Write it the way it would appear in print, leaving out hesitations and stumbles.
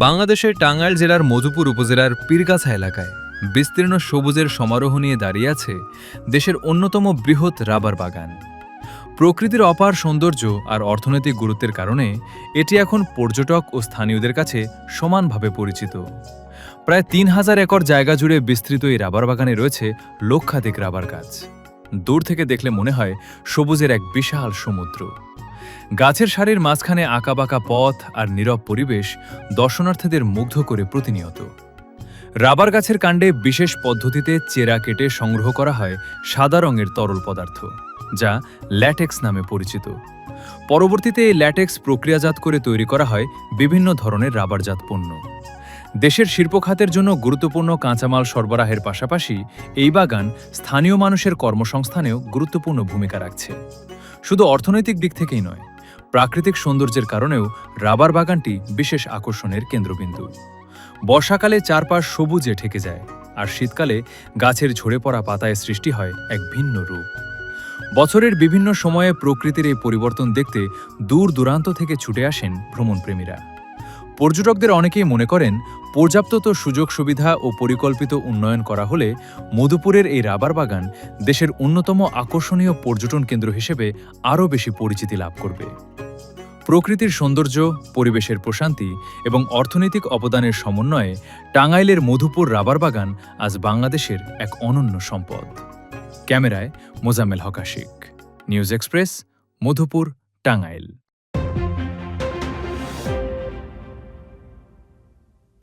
বাংলাদেশের টাঙ্গাইল জেলার মধুপুর উপজেলার পীরগাছা এলাকায় বিস্তীর্ণ সবুজের সমারোহ নিয়ে দাঁড়িয়ে আছে দেশের অন্যতম বৃহৎ রাবার বাগান। প্রকৃতির অপার সৌন্দর্য আর অর্থনৈতিক গুরুত্বের কারণে এটি এখন পর্যটক ও স্থানীয়দের কাছে সমানভাবে পরিচিত। প্রায় ৩,০০০ একর জায়গা জুড়ে বিস্তৃত এই রাবার বাগানে রয়েছে লক্ষাধিক রাবার গাছ। দূর থেকে দেখলে মনে হয় সবুজের এক বিশাল সমুদ্র। গাছের সারির মাঝখানে আঁকাবাঁকা পথ আর নীরব পরিবেশ দর্শনার্থীদের মুগ্ধ করে প্রতিনিয়ত। রাবার গাছের কাণ্ডে বিশেষ পদ্ধতিতে চেরা কেটে সংগ্রহ করা হয় সাদা রঙের তরল পদার্থ, যা ল্যাটেক্স নামে পরিচিত। পরবর্তীতে এই ল্যাটেক্স প্রক্রিয়াজাত করে তৈরি করা হয় বিভিন্ন ধরনের রাবারজাত পণ্য। দেশের শিল্পখাতের জন্য গুরুত্বপূর্ণ কাঁচামাল সরবরাহের পাশাপাশি এই বাগান স্থানীয় মানুষের কর্মসংস্থানেও গুরুত্বপূর্ণ ভূমিকা রাখছে। শুধু অর্থনৈতিক দিক থেকেই নয়, প্রাকৃতিক সৌন্দর্যের কারণেও রাবার বাগানটি বিশেষ আকর্ষণের কেন্দ্রবিন্দু। বর্ষাকালে চারপাশ সবুজে ঢেকে যায়, আর শীতকালে গাছের ঝরে পড়া পাতায় সৃষ্টি হয় এক ভিন্ন রূপ। বছরের বিভিন্ন সময়ে প্রকৃতির এই পরিবর্তন দেখতে দূর দূরান্ত থেকে ছুটে আসেন ভ্রমণপ্রেমীরা। পর্যটকদের অনেকেই মনে করেন, পর্যাপ্ত সুযোগ সুবিধা ও পরিকল্পিত উন্নয়ন করা হলে মধুপুরের এই রাবার বাগান দেশের অন্যতম আকর্ষণীয় পর্যটন কেন্দ্র হিসেবে আরও বেশি পরিচিতি লাভ করবে। প্রকৃতির সৌন্দর্য, পরিবেশের প্রশান্তি এবং অর্থনৈতিক অবদানের সমন্বয়ে টাঙ্গাইলের মধুপুর রাবার বাগান আজ বাংলাদেশের এক অনন্য সম্পদ। ক্যামেরায় মোজাম্মেল হক আশিক, নিউজ এক্সপ্রেস, মধুপুর, টাঙ্গাইল।